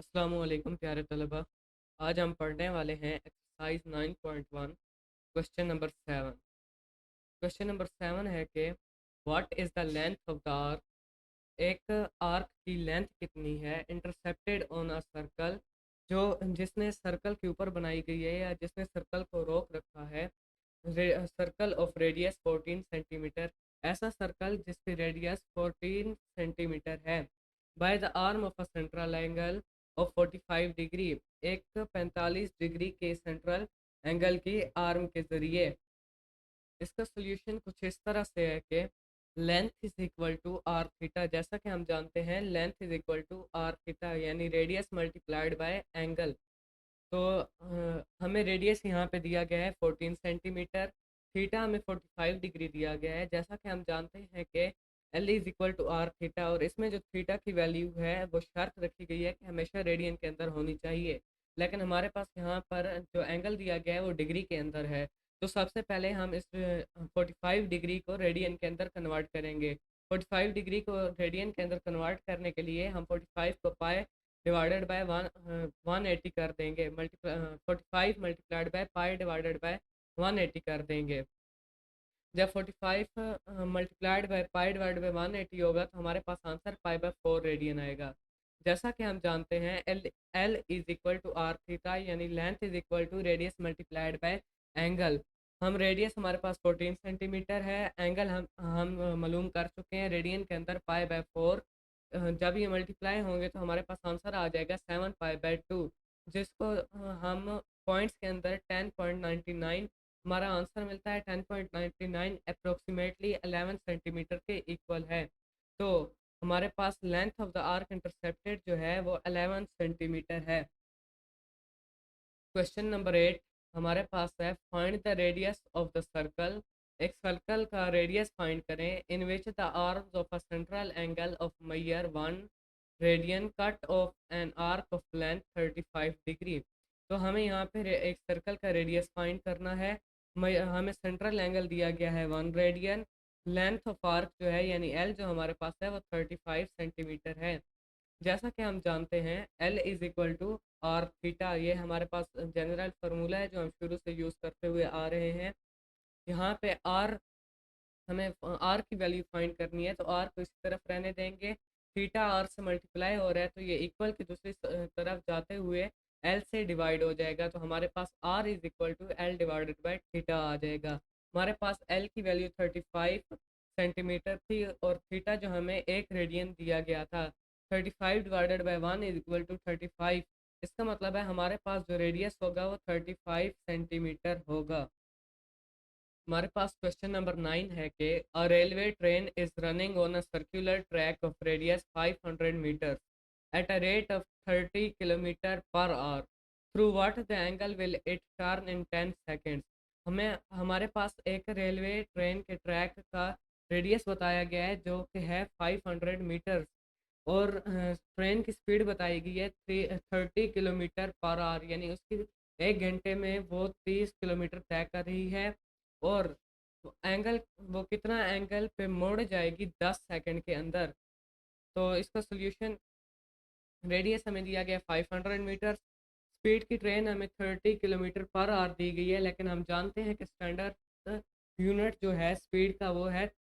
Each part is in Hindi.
अस्सलामुअलैकुम प्यारे तलबा। आज हम पढ़ने वाले हैं exercise 9.1 question number 7। Question number 7 है कि what is the length of the arc. एक आर्क की लेंथ कितनी है इंटरसेप्टेड ऑन अ सर्कल, जो जिसने सर्कल के ऊपर बनाई गई है या जिसने सर्कल को रोक रखा है। सर्कल ऑफ रेडियस 14 सेंटीमीटर, ऐसा सर्कल जिसकी रेडियस 14 सेंटीमीटर है। By the arm of a central angle of 45 degree, एक 45 डिग्री के सेंट्रल एंगल की आर्म के ज़रिए। इसका सोल्यूशन कुछ इस तरह से है कि length is equal to R theta. जैसा कि हम जानते हैं length is equal to R theta यानी रेडियस मल्टीप्लाइड बाय एंगल। तो हमें रेडियस यहाँ पे दिया गया है 14 सेंटीमीटर, थीटा हमें 45 डिग्री दिया गया है। जैसा कि हम जानते हैं कि L is equal to R theta, और इसमें जो थीटा की वैल्यू है वो शर्त रखी गई है कि हमेशा रेडियन के अंदर होनी चाहिए। लेकिन हमारे पास यहाँ पर जो एंगल दिया गया है वो डिग्री के अंदर है। तो सबसे पहले हम इस 45 डिग्री को रेडियन के अंदर कन्वर्ट करेंगे। 45 डिग्री को रेडियन के अंदर कन्वर्ट करने के लिए हम 45 को पाए डिवाइडेड बाय 180 कर देंगे। 45 multiplied by pi divided by 180 कर देंगे। जब 45 multiplied by pi divide by 180 होगा तो हमारे पास आंसर पाई बाय 4 रेडियन आएगा। जैसा कि हम जानते हैं L L is equal to R theta यानी length is equal to radius multiplied by angle. हम रेडियस हमारे पास 14 सेंटीमीटर है, एंगल हम मालूम कर चुके हैं रेडियन के अंदर पाई बाय 4। जब ये मल्टीप्लाई होंगे तो हमारे पास आंसर आ जाएगा 7 पाई बाय 2, जिसको हम पॉइंट्स के अंदर 10.99, हमारा आंसर मिलता है 10.99 अप्रोक्सीमेटली 11 सेंटीमीटर के इक्वल है। तो हमारे पास length of the arc intercepted जो है वो 11 सेंटीमीटर है। क्वेश्चन नंबर 8 हमारे पास है find the radius of the circle. एक सर्कल का रेडियस फाइंड करें in which the arms of a central angle of measure 1 radian cut off an arc of length 35 degree. तो हमें यहाँ पे एक सर्कल का रेडियस फाइंड करना है। हमें सेंट्रल एंगल दिया गया है 1 रेडियन, लेंथ ऑफ आर्क जो है यानी एल जो हमारे पास है वो 35 सेंटीमीटर है। जैसा कि हम जानते हैं L is equal to R theta, ये हमारे पास जनरल फार्मूला है जो हम शुरू से यूज़ करते हुए आ रहे हैं। यहाँ पे आर, हमें आर की वैल्यू फाइंड करनी है तो आर को इस तरफ रहने देंगे। थीटा आर से मल्टीप्लाई हो रहा है तो ये इक्वल की दूसरी तरफ जाते हुए एल से डिवाइड हो जाएगा। तो हमारे पास R is equal to L divided by theta आ जाएगा। हमारे पास एल की वैल्यू 35 सेंटीमीटर थी और थीटा जो हमें 1 रेडियन दिया गया था। 35 divided by 1 is equal to 35। इसका मतलब है हमारे पास जो रेडियस होगा वो 35 सेंटीमीटर होगा। हमारे पास क्वेश्चन नंबर 9 है कि a railway train is running on a circular track of radius 500 meter at a rate of 30 kilometer per hour through what the angle will it turn in 10 seconds. हमें हमारे पास एक रेलवे ट्रेन के ट्रैक का रेडियस बताया गया है जो कि है 500 मीटर्स, और ट्रेन की स्पीड बताई गई है 30 किलोमीटर पर आवर यानी उसकी 1 घंटे में वो 30 किलोमीटर तय कर रही है। और एंगल, वो कितना एंगल पे मुड़ जाएगी 10 सेकंड के अंदर। तो इसका सोल्यूशन, रेडियस हमें दिया गया 500 मीटर, स्पीड की ट्रेन हमें 30 किलोमीटर पर आवर दी गई है, लेकिन हम जानते हैं कि स्टैंडर्ड यूनिट जो है स्पीड का वो है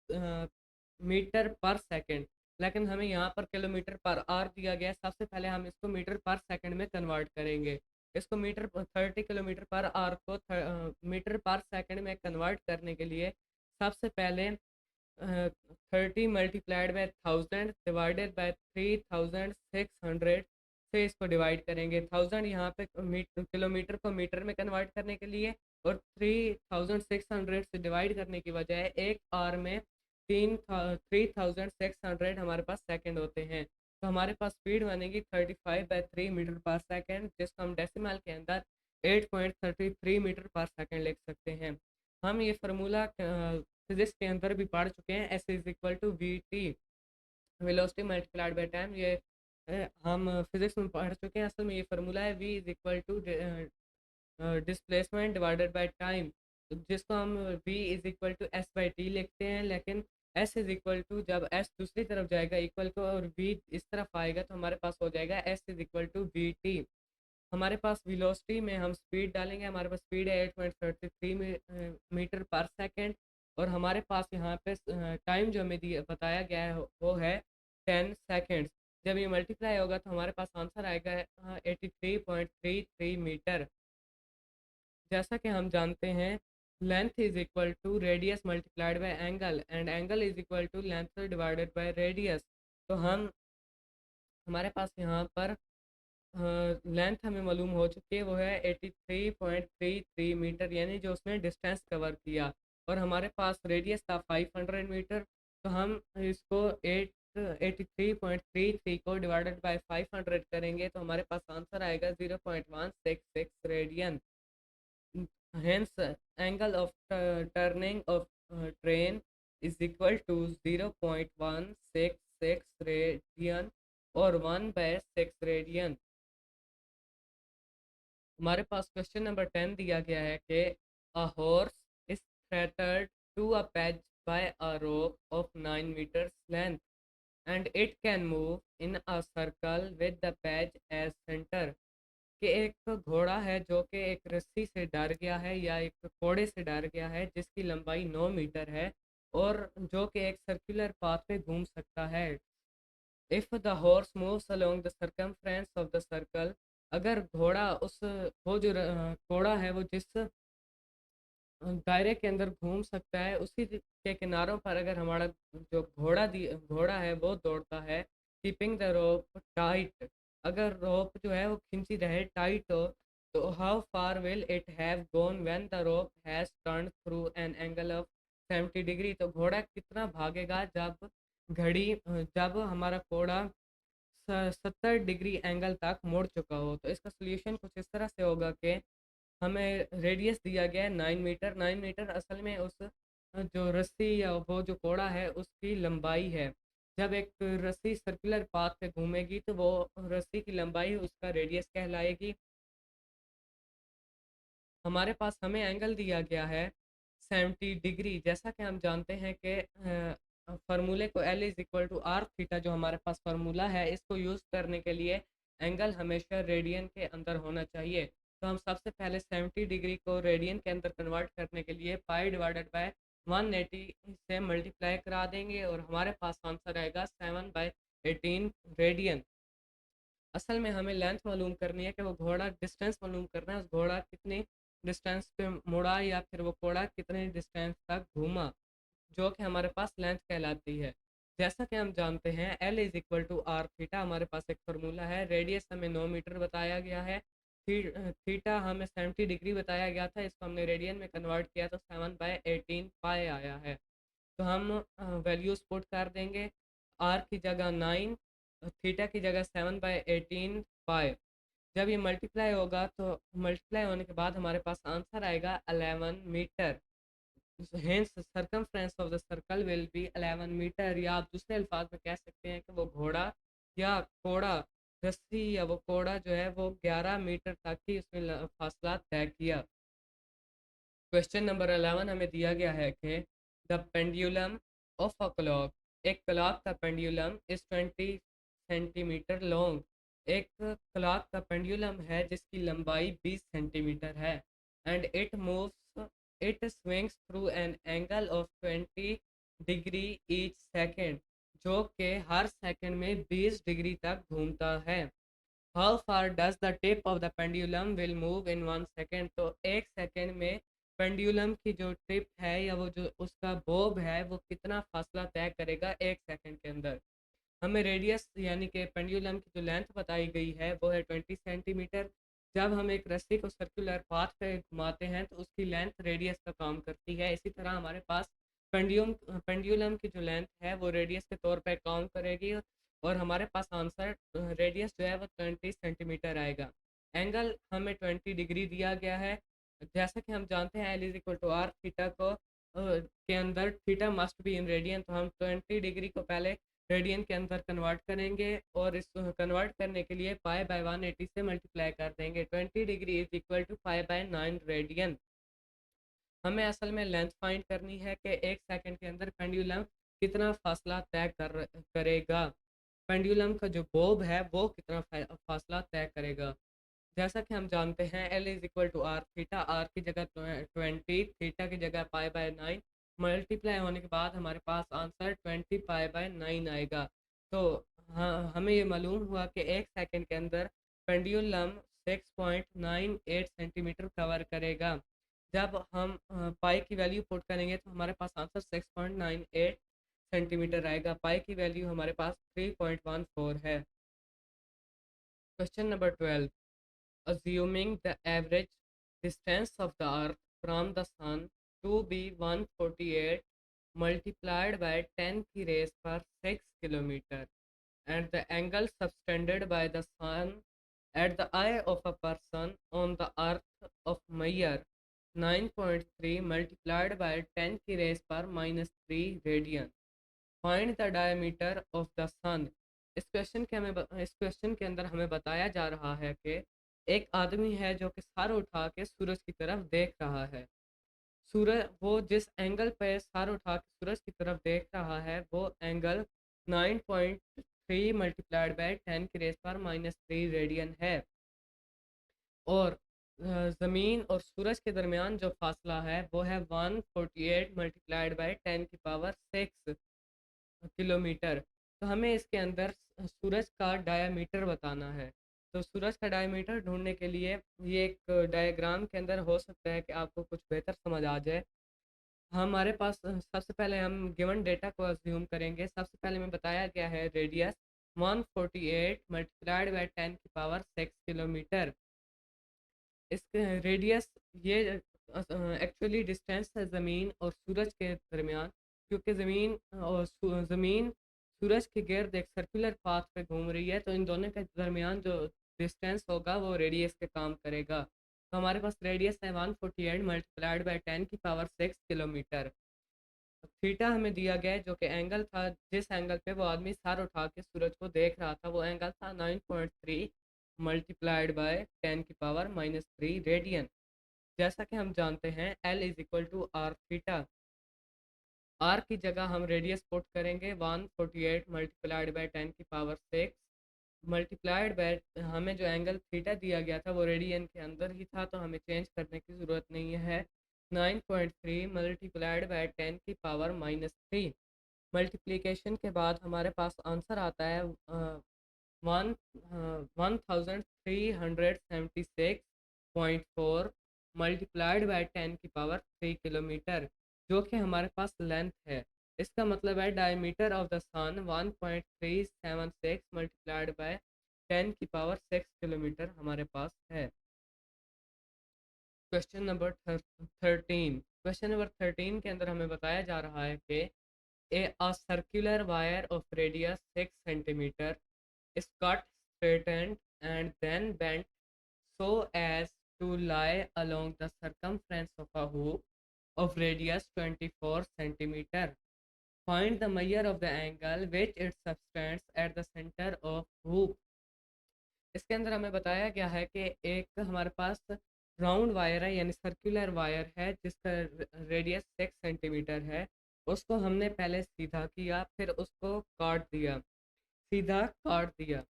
मीटर पर सेकंड, लेकिन हमें यहाँ पर किलोमीटर पर आवर दिया गया है। सबसे पहले हम इसको मीटर पर सेकंड में कन्वर्ट करेंगे। इसको मीटर 30 किलोमीटर पर आवर को मीटर पर सेकंड में कन्वर्ट करने के लिए सबसे पहले 30 मल्टीप्लाइड बाय 1000 डिवाइडेड बाय 3600 से इसको डिवाइड करेंगे। 1000 यहाँ पे किलोमीटर को मीटर में कन्वर्ट करने के लिए, और 3600 से डिवाइड करने की वजह है एक आवर में 3600 हमारे पास सेकंड होते हैं। तो हमारे पास स्पीड बनेगी 35/3 मीटर पर सेकंड, जिसको हम डेसिमल के अंदर 8.33 मीटर पर सेकंड लिख सकते हैं। हम ये फार्मूला फिजिक्स के अंदर भी पढ़ चुके हैं, S is equal to V T velocity multiplied by time. ये हम फिजिक्स में पढ़ चुके हैं। असल में ये फार्मूला है V is equal to displacement divided by time, जिसको हम V is equal to S by T लिखते हैं, लेकिन एस इज इक्वल टू, जब एस दूसरी तरफ जाएगा इक्वल टू और वी इस तरफ आएगा तो हमारे पास हो जाएगा S is equal to V T. हमारे पास वेलोसिटी में हम स्पीड डालेंगे, हमारे पास स्पीड है 8.33 मीटर पर सेकेंड, और हमारे पास यहाँ पे टाइम जो हमें दिया बताया गया है वो है 10 सेकेंड्स। जब ये मल्टीप्लाई होगा तो हमारे पास आंसर आएगा 83.33 मीटर। जैसा कि हम जानते हैं length is equal to radius multiplied by angle, and angle is equal to length divided by radius. तो हम हमारे पास यहाँ पर लेंथ हमें मालूम हो चुकी है, वो है 83.33 मीटर, यानी जो उसने डिस्टेंस कवर किया, और हमारे पास रेडियस था 500 मीटर। तो हम इसको 83.33 को डिवाइडेड बाय 500 करेंगे तो हमारे पास आंसर आएगा 0.166 radian. Hence, angle of turning of train is equal to 0.166 radian और 1/6 रेडियन। हमारे पास क्वेश्चन नंबर 10 दिया गया है कि a horse is tethered to a peg by a rope of 9 meters length and it can move in a circle with the page as center। कि एक घोड़ा है जो कि एक रस्सी से डर गया है या एक कोड़े से डर गया है जिसकी लंबाई 9 मीटर है और जो कि एक सर्कुलर पाथ पे घूम सकता है। If the horse moves along the circumference of the circle, अगर घोड़ा उस वो जो घोड़ा है वो जिस दायरे के अंदर घूम सकता है उसी के किनारों पर अगर हमारा जो घोड़ा है वो दौड़ता है, कीपिंग द रोप टाइट, अगर रोप जो है वो खिंची रहे टाइट हो, तो how far will it have gone when the rope has turn through an angle of 70 degree. तो घोड़ा कितना भागेगा जब हमारा घोड़ा 70 डिग्री एंगल तक मुड़ चुका हो। तो इसका सोल्यूशन कुछ इस तरह से होगा कि हमें रेडियस दिया गया है 9 मीटर। 9 मीटर असल में उस जो रस्सी या वो जो कोड़ा है उसकी लंबाई है। जब एक रस्सी सर्कुलर पाथ पे घूमेगी तो वो रस्सी की लंबाई उसका रेडियस कहलाएगी। हमारे पास हमें एंगल दिया गया है 70 डिग्री। जैसा कि हम जानते हैं कि फार्मूले को L is equal to R theta जो हमारे पास फार्मूला है, इसको यूज़ करने के लिए एंगल हमेशा रेडियन के अंदर होना चाहिए। तो हम सबसे पहले 70 डिग्री को रेडियन के अंदर कन्वर्ट करने के लिए पाई डिवाइडेड बाय 180 से मल्टीप्लाई करा देंगे और हमारे पास आंसर आएगा 7/18 रेडियन। असल में हमें लेंथ मालूम करनी है कि वो घोड़ा डिस्टेंस मालूम करना है, उस घोड़ा कितनी डिस्टेंस पे मुड़ा या फिर वो घोड़ा कितने डिस्टेंस तक घूमा, जो कि हमारे पास लेंथ कहलाती है। जैसा कि हम जानते हैं L is equal to R theta, हमारे पास एक फार्मूला है। रेडियस हमें 9 मीटर बताया गया है, थीटा हमें 70 डिग्री बताया गया था, इसको हमने रेडियन में कन्वर्ट किया तो 7/18 पाई आया है। तो हम वैल्यूज पुट कर देंगे, आर की जगह 9, थीटा की जगह 7/18 पाई। जब ये मल्टीप्लाई होगा तो मल्टीप्लाई होने के बाद हमारे पास आंसर आएगा 11 metre. Hence circumference of the circle will be 11 metre, या आप दूसरे अल्फाज में कह सकते हैं कि वो घोड़ा या कोड़ा रस्सी या वो कोड़ा जो है वो 11 मीटर तक ही उसने फासला तय किया। क्वेश्चन नंबर 11 हमें दिया गया है कि the pendulum of a clock, एक क्लॉक का पेंडुलम इज 20 सेंटीमीटर लॉन्ग। एक क्लॉक का पेंडुलम है जिसकी लंबाई 20 सेंटीमीटर है, and it swings through an angle of 20 degree each second, जो कि हर सेकंड में 20 डिग्री तक घूमता है। How far does the tip of the pendulum will move in 1 second. तो एक सेकेंड में पेंडुलम की जो टिप है या वो जो उसका बोब है वो कितना फासला तय करेगा एक सेकेंड के अंदर। हमें रेडियस यानी कि पेंडुलम की जो लेंथ बताई गई है वो है 20 सेंटीमीटर। जब हम एक रस्सी को सर्कुलर पाथ पे घुमाते हैं तो उसकी लेंथ रेडियस का काम करती है। इसी तरह हमारे पास पेंडुलम की जो लेंथ है वो रेडियस के तौर पे काम करेगी और हमारे पास आंसर रेडियस जो है वो 20 सेंटीमीटर आएगा। एंगल हमें 20 डिग्री दिया गया है। जैसा कि हम जानते हैं L is equal to R theta को के अंदर theta must be in radian, तो हम 20 डिग्री को पहले रेडियन के अंदर कन्वर्ट करेंगे और इस कन्वर्ट करने के लिए पाई बाय 180 से मल्टीप्लाई कर देंगे। 20 degree is equal to 5/9 radian. हमें असल में लेंथ फाइंड करनी है कि एक सेकंड के अंदर पेंडुलम कितना फासला तय करेगा। पेंडुलम का जो बोब है वो कितना फासला तय करेगा। जैसा कि हम जानते हैं L is equal to R theta, R की जगह 20, थीटा की जगह पाई/9, मल्टीप्लाई होने के बाद हमारे पास आंसर 20 पाई/9 आएगा। तो हाँ, हमें ये मालूम हुआ कि एक सेकंड के अंदर पेंडुलम 6.98 सेंटीमीटर कवर करेगा। जब हम पाई की वैल्यू पुट करेंगे तो हमारे पास आंसर 6.98 सेंटीमीटर आएगा। पाई की वैल्यू हमारे पास 3.14 है। Question number 12, assuming the average distance of the earth from the sun to be 148 multiplied by 10 की raise पर 6 kilometer and the angle subtended by the sun at the eye of a person on the earth of Meyer 9.3 multiplied by 10 की raise पर -3 radian. Find the diameter of the sun. इस क्वेश्चन के अंदर हमें बताया जा रहा है कि एक आदमी है जो कि सर उठा के सूरज की तरफ देख रहा है। सूरज वो जिस एंगल पे सर उठा के सूरज की तरफ देख रहा है वो एंगल 9.3 मल्टीप्लाइड बाय 10 की रेस पर -3 रेडियन है। और ज़मीन और सूरज के दरमियान जो फासला है वो है 148 मल्टीप्लाइड बाय 10 की पावर 6 किलोमीटर। तो हमें इसके अंदर सूरज का डायामीटर बताना है। तो सूरज का डायामीटर ढूँढने के लिए ये एक डायग्राम के अंदर हो सकता है कि आपको कुछ बेहतर समझ आ जाए। हमारे पास सबसे पहले हम गिवन डेटा को अज़्यूम करेंगे। सबसे पहले हमें बताया गया है रेडियस 148 मल्टीप्लाइड बाय 10 की पावर 6 किलोमीटर। इसके रेडियस ये एक्चुअली डिस्टेंस है ज़मीन और सूरज के दरमियान, क्योंकि ज़मीन सूरज के गिर्द एक सर्कुलर पाथ पे घूम रही है, तो इन दोनों के दरमियान जो डिस्टेंस होगा वो रेडियस के काम करेगा। तो हमारे पास रेडियस है 148 मल्टीप्लाइड बाय 10 की पावर 6 किलोमीटर। थीटा हमें दिया गया है जो कि एंगल था, जिस एंगल पे वो आदमी सर उठा के सूरज को देख रहा था, वो एंगल था 9.3 मल्टीप्लाइड बाय 10 की पावर -3 रेडियन। जैसा कि हम जानते हैं L is equal to R theta. R की जगह हम रेडियस पुट करेंगे 148 मल्टीप्लाइड बाय 10 की पावर 6 मल्टीप्लाइड बाय, हमें जो एंगल थीटा दिया गया था वो रेडियन के अंदर ही था, तो हमें चेंज करने की ज़रूरत नहीं है। 9.3 मल्टीप्लाइड बाय 10 की पावर -3। मल्टीप्लिकेशन के बाद हमारे पास आंसर आता है वन 1376.4 मल्टीप्लाइड बाय 10 की पावर 3 किलोमीटर, जो कि हमारे पास लेंथ है। इसका मतलब है diameter of the sun 1.376 multiplied by 10 की पावर 6 किलोमीटर हमारे पास है। क्वेश्चन नंबर 13, क्वेश्चन नंबर 13 के अंदर हमें बताया जा रहा है कि a circular wire of radius 6 centimeter is cut, straightened and then bent so as to lie along the circumference of a hoop of radius 24 centimeter. Find the measure of the angle which it subtends at the center of hoop. इसके अंदर हमें बताया गया है कि एक हमारे पास राउंड वायर है, यानी सर्कुलर वायर है, जिसका रेडियस 6 सेंटीमीटर है। उसको हमने पहले सीधा किया, फिर उसको काट दिया, सीधा काट दिया,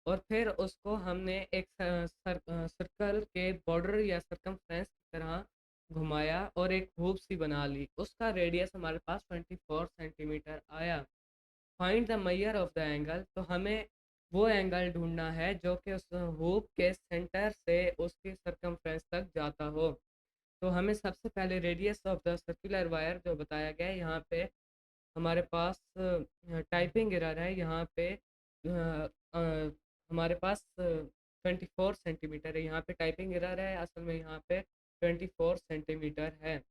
और फिर उसको हमने एक सर्कल के बॉर्डर या सरकमफ्रेंस की तरह घुमाया और एक हुप सी बना ली। उसका रेडियस हमारे पास 24 सेंटीमीटर आया। Find the measure of the angle, तो हमें वो एंगल ढूंढना है जो कि उस हुप के सेंटर से उसकी सरकमफ्रेंस तक जाता हो। तो हमें सबसे पहले radius of the circular wire जो बताया गया है, यहाँ पे हमारे पास टाइपिंग एरर है। यहाँ पे हमारे पास 24 सेंटीमीटर है, यहाँ पे टाइपिंग एरर है, असल में यहाँ पे 24 सेंटीमीटर है।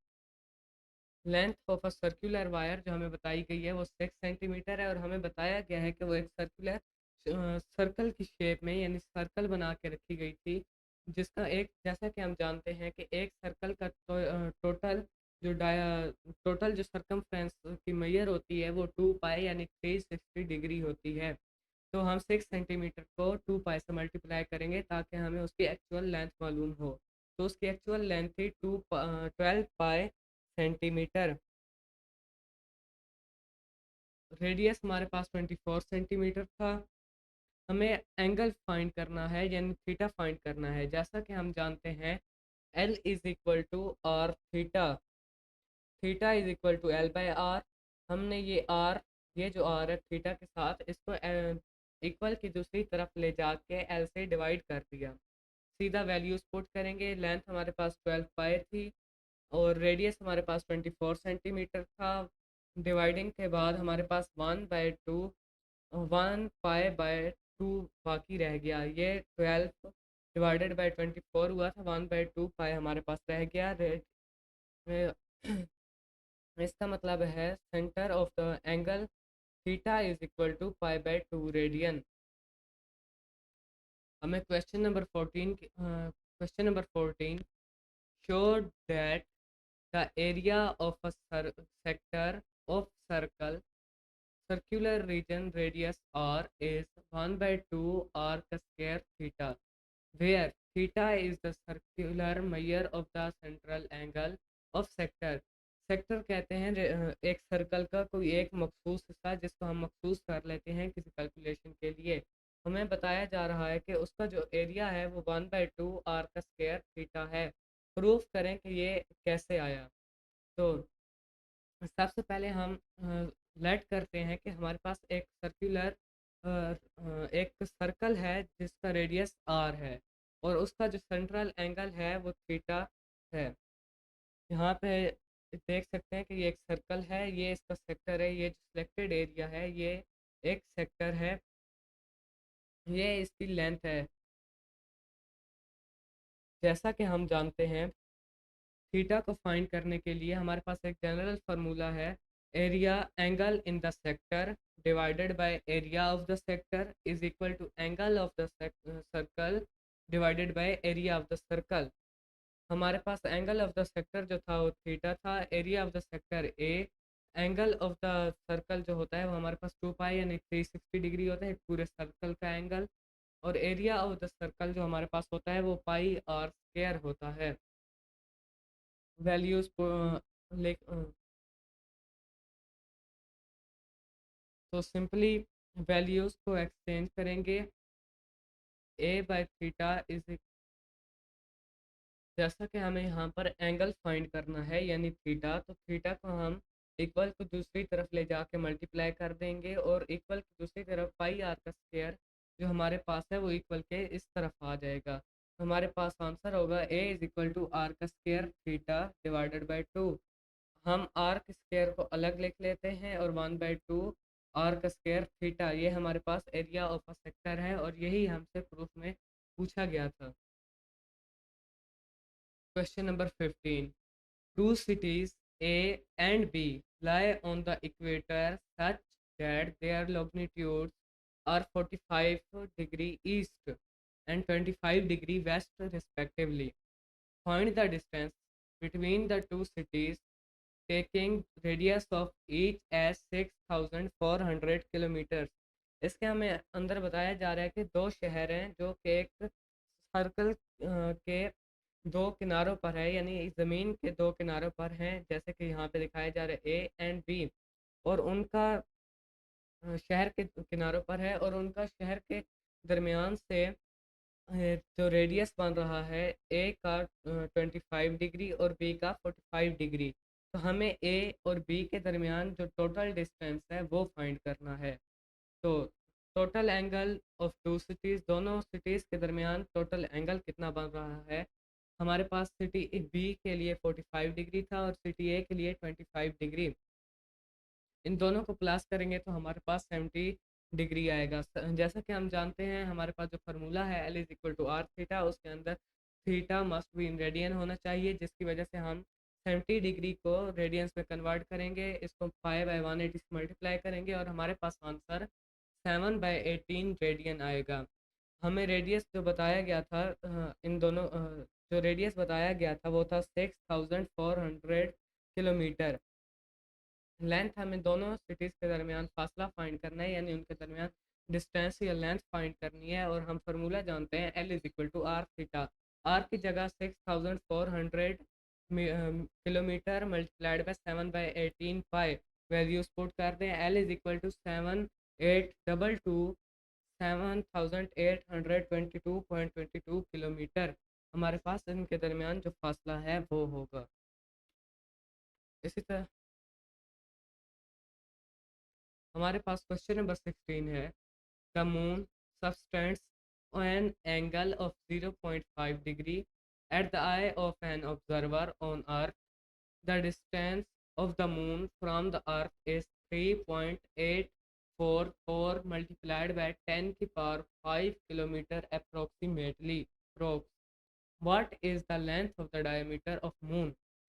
Length of a circular wire जो हमें बताई गई है वो 6 सेंटीमीटर है, और हमें बताया गया है कि वो एक सर्कुलर सर्कल की शेप में, यानी सर्कल बना के रखी गई थी, जिसका एक, जैसा कि हम जानते हैं कि एक सर्कल का टोटल जो डाया टोटल जो सरकमफ्रेंस की मेजर होती है वो 2 पाई यानी 360 डिग्री होती है। तो हम 6 सेंटीमीटर को 2 पाई से मल्टीप्लाई करेंगे ताकि हमें उसकी एक्चुअल लेंथ मालूम हो। तो उसकी एक्चुअल लेंथ थी 12 पाई सेंटीमीटर। रेडियस हमारे पास 24 सेंटीमीटर था। हमें एंगल फाइंड करना है यानी थीटा फाइंड करना है। जैसा कि हम जानते हैं L is equal to R theta, theta is equal to L by R. हमने ये जो आर है थीटा के साथ, इसको इक्वल की दूसरी तरफ ले जाके एल से डिवाइड कर दिया। सीधा वैल्यूज पुट करेंगे। लेंथ हमारे पास 12 पाई थी और रेडियस हमारे पास 24 सेंटीमीटर था। डिवाइडिंग के बाद हमारे पास 1/2 1 पाई/2 बाकी रह गया। ये 12 डिवाइडेड बाई 24 हुआ था, 1/2 पाई हमारे पास रह गया। इसका मतलब है center of the angle theta is equal to पाई/2 रेडियन। हमें question number 14 show that the area of a sector of circle circular region radius r is 1/2 arc square theta, where theta is the circular measure of the central angle of sector। Sector कहते हैं एक सर्कल का कोई एक मखसूस हिस्सा जिसको हम मखसूस कर लेते हैं किसी कैलकुलेशन के लिए। हमें बताया जा रहा है कि उसका जो एरिया है वो 1/2 आर्क स्क्वायर थीटा है। प्रूफ करें कि ये कैसे आया। तो सबसे पहले हम लेट करते हैं कि हमारे पास एक सर्कुलर एक सर्कल है जिसका रेडियस आर है और उसका जो सेंट्रल एंगल है वो थीटा है। यहाँ पे देख सकते हैं कि ये एक सर्कल है, ये इसका सेक्टर है, ये जो सिलेक्टेड एरिया है ये एक सेक्टर है, ये इसकी लेंथ है। जैसा कि हम जानते हैं थीटा को फाइंड करने के लिए हमारे पास एक जनरल फार्मूला है, area angle in the sector divided by area of the sector is equal to angle of the circle divided by area of the circle. हमारे पास एंगल ऑफ द सेक्टर जो था वो थीटा था, area of the sector A, angle of the circle जो होता है वो हमारे पास 2 पाई यानी 360 डिग्री होता है पूरे सर्कल का एंगल, और एरिया ऑफ द सर्कल जो हमारे पास होता है वो पाई आर स्क्वायर होता है। वैल्यूज तो सिंपली वैल्यूज को एक्सचेंज करेंगे। ए बाय थीटा इज, जैसा कि हमें यहाँ पर एंगल फाइंड करना है यानी थीटा, तो थीटा को हम इक्वल को दूसरी तरफ ले जाके मल्टीप्लाई कर देंगे और इक्वल की दूसरी तरफ पाई आर का स्क्वायर जो हमारे पास है वो इक्वल के इस तरफ आ जाएगा। तो हमारे पास आंसर होगा ए इज इक्वल टू आर का स्क्वायर थीटा डिवाइडेड बाई 2। हम आर के स्क्वायर को अलग लिख लेते हैं और 1/2 आर का स्क्वायर थीटा, ये हमारे पास एरिया ऑफ अ सेक्टर है और यही हमसे प्रूफ में पूछा गया था। Question number 15, two cities A and B lie on the equator such that their longitudes are 45 degree east and 25 degree west respectively. Find the distance between the two cities taking radius of each as 6400 kilometre. इसके हमें अंदर बताया जा रहा है कि दो शहर हैं जो कि एक सर्कल के दो किनारों पर है यानी ज़मीन के दो किनारों पर हैं, जैसे कि यहाँ पे दिखाया जा रहा है ए एंड बी, और उनका शहर के किनारों पर है और उनका शहर के दरमियान से जो रेडियस बन रहा है ए का 25 डिग्री और बी का 45 डिग्री। तो हमें ए और बी के दरमियान जो टोटल डिस्टेंस है वो फाइंड करना है। तो total angle of two cities, दोनों सिटीज़ के दरमियान टोटल एंगल कितना बन रहा है। हमारे पास सिटी बी के लिए 45 डिग्री था और सिटी ए के लिए 25 डिग्री। इन दोनों को प्लस करेंगे तो हमारे पास 70 डिग्री आएगा। जैसा कि हम जानते हैं हमारे पास जो फार्मूला है L is equal to R theta, उसके अंदर theta must be in radian होना चाहिए, जिसकी वजह से हम 70 डिग्री को रेडियंस में कन्वर्ट करेंगे, इसको 5/180 से मल्टीप्लाई करेंगे और हमारे पास आंसर 7/18 रेडियन आएगा। हमें रेडियस जो बताया गया था इन दोनों जो रेडियस बताया गया था वो था 6400 किलोमीटर। लेंथ हमें दोनों सिटीज़ के दरमियान फासला फाइंड करना है यानी उनके दरमियान डिस्टेंस या लेंथ फाइंड करनी है, और हम फार्मूला जानते हैं L is equal to R theta. R की जगह 6400 kilometre multiplied by 7/18 pi, values put कर दें। L is equal to 7,822 kilometre हमारे पास इनके दरमियान जो फासला है वो होगा। इसी तरह हमारे पास क्वेश्चन नंबर 16 है, the moon subtends an angle of 0.5 degree at the eye of an observer on Earth. The distance of the moon from the Earth is 3.844 multiplied by 10 की power 5 kilometer approximately. What is the length of the diameter of moon?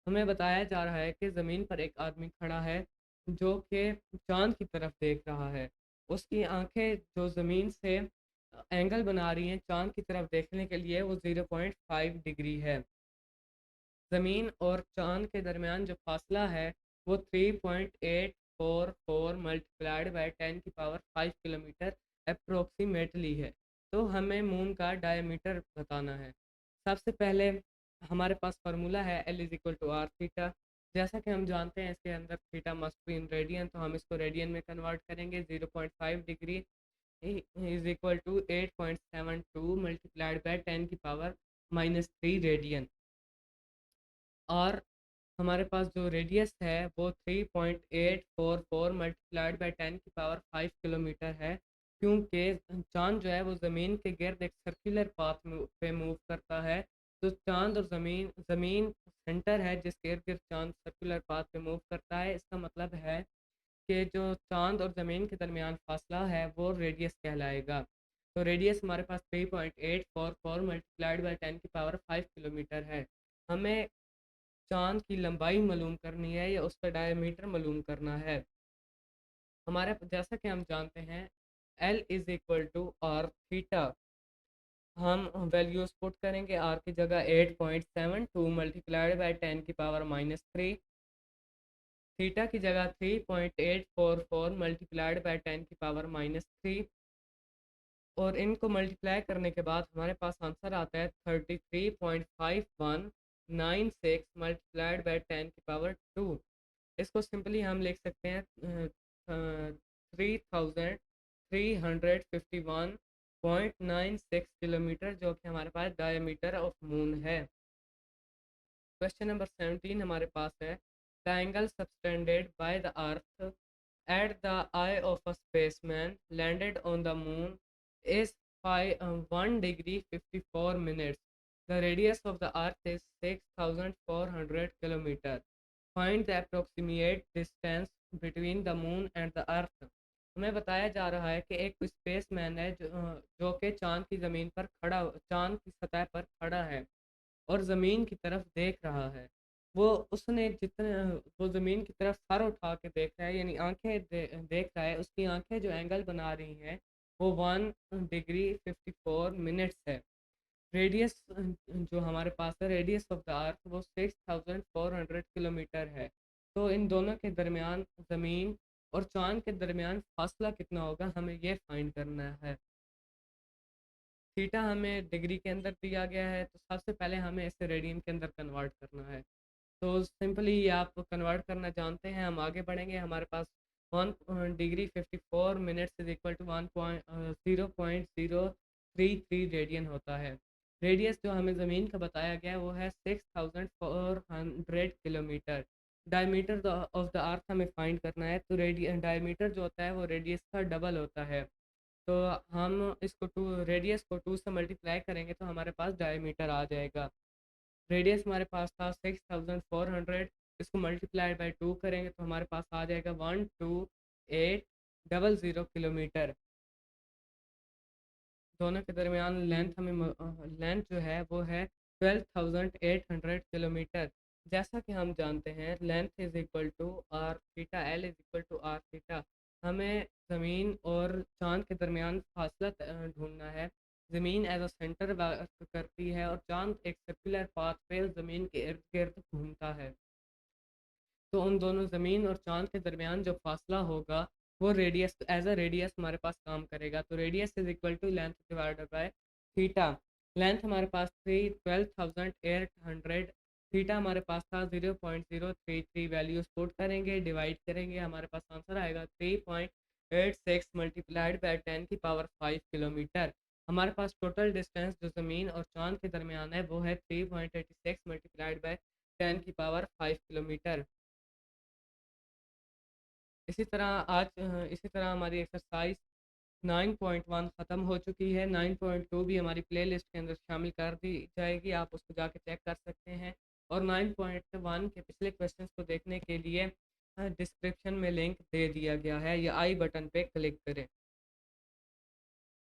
हमें बताया जा रहा है कि ज़मीन पर एक आदमी खड़ा है जो कि चांद की तरफ देख रहा है। उसकी आंखें जो ज़मीन से एंगल बना रही हैं चांद की तरफ देखने के लिए, वो 0.5 डिग्री है। ज़मीन और चाँद के दरमियान जो फासला है वो 3.844 मल्टीप्लाइड बाय 10 की पावर 5 किलोमीटर अप्रोक्सीमेटली है। तो हमें मून का डायमीटर बताना है। सबसे पहले हमारे पास फार्मूला है L is equal to R theta. जैसा कि हम जानते हैं इसके अंदर theta must be in radian, तो हम इसको रेडियन में कन्वर्ट करेंगे। 0.5 degree is equal to 8.72 multiplied by 10 की पावर -3 रेडियन। और हमारे पास जो रेडियस है वो 3.844 मल्टीप्लाइड बाय 10 की पावर 5 किलोमीटर है, क्योंकि चांद जो है वो ज़मीन के गिर्द एक सर्कुलर पाथ पे मूव करता है। तो चांद और ज़मीन ज़मीन सेंटर है जिसके इर्द गिर्द चांद सर्कुलर पाथ पे मूव करता है। इसका मतलब है कि जो चांद और ज़मीन के दरमियान फासला है वो रेडियस कहलाएगा। तो रेडियस हमारे पास 3.844 मल्टीप्लाइड बाय 10 की पावर 5 किलोमीटर है। हमें चाँद की लंबाई मालूम करनी है या उसका डायमीटर मालूम करना है। हमारे जैसा कि हम जानते हैं L is equal to R theta. हम वैल्यूज पुट करेंगे। आर की जगह 8.72 मल्टीप्लाइड बाय 10 की पावर -3, थीटा की जगह 3.844 मल्टीप्लाइड बाय 10 की पावर -3, और इनको मल्टीप्लाई करने के बाद हमारे पास आंसर आता है 33.5196 मल्टीप्लाइड बाय 10 की पावर 2। इसको सिंपली हम लिख सकते हैं 3351.96 किलोमीटर, जो कि हमारे पास डायमीटर ऑफ मून है। क्वेश्चन नंबर 17 हमारे पास है, the angle subtended by the earth at the eye of a spaceman landed on the moon is 1 degree 54 minutes. The radius of the earth is 6,400 kilometer. Find the approximate distance between the moon and the earth. हमें बताया जा रहा है कि एक स्पेसमैन है जो कि चांद की सतह पर खड़ा है और ज़मीन की तरफ देख रहा है। वो उसने जितने वो ज़मीन की तरफ सर उठा के देख रहा है, यानी देख रहा है। उसकी आंखें जो एंगल बना रही हैं वो 1 डिग्री 54 मिनट्स है। रेडियस जो हमारे पास है, रेडियस ऑफ द अर्थ, वो 6,400 किलोमीटर है। तो इन दोनों के दरमियान, ज़मीन और चाँद के दरमियान फासला कितना होगा, हमें ये फाइंड करना है। थीटा हमें डिग्री के अंदर दिया गया है, तो सबसे पहले हमें इसे रेडियन के अंदर कन्वर्ट करना है। तो सिंपली आप कन्वर्ट करना जानते हैं, हम आगे बढ़ेंगे। हमारे पास 1 degree 54 minutes is equal to 0.033 radian होता है। रेडियस जो हमें ज़मीन का बताया गया है वो है 6,400 kilometre. Diameter of the earth हमें फाइंड करना है, तो डायमीटर जो होता है वो रेडियस का डबल होता है। तो हम इसको रेडियस को 2 से मल्टीप्लाई करेंगे तो हमारे पास डायमीटर आ जाएगा। रेडियस हमारे पास था 6,400, इसको मल्टीप्लाई बाय 2 करेंगे तो हमारे पास आ जाएगा 12800 किलोमीटर। दोनों के दरमियान लेंथ जो है वो है 12,800 किलोमीटर। जैसा कि हम जानते हैं length is equal to R theta, L is equal to R theta. हमें ज़मीन और चांद के दरमियान फासला ढूंढना है। ज़मीन एज अ सेंटर वर्क करती है और चांद एक सर्कुलर पाथ पे ज़मीन के इर्द गिर्द घूमता है। तो उन दोनों ज़मीन और चाँद के दरमियान जो फासला होगा वो रेडियस, एज अ रेडियस हमारे पास काम करेगा। तो radius is equal to length divided by theta. Length हमारे पास थी 12,800 थीटा हमारे पास था 0.033 वैल्यूज पुट करेंगे, डिवाइड करेंगे, हमारे पास आंसर आएगा 3.86 मल्टीप्लाइड बाय 10 की पावर 5 किलोमीटर। हमारे पास टोटल डिस्टेंस जो ज़मीन और चांद के दरमियान है वो है 3.86 मल्टीप्लाइड बाय 10 की पावर 5 किलोमीटर। इसी तरह हमारी एक्सरसाइज 9.1 ख़त्म हो चुकी है। 9.2 भी हमारी प्लेलिस्ट के अंदर शामिल कर दी जाएगी, आप उसको जाके चेक कर सकते हैं। और 9.1 के पिछले क्वेश्चंस को देखने के लिए डिस्क्रिप्शन में लिंक दे दिया गया है, या आई बटन पे क्लिक करें।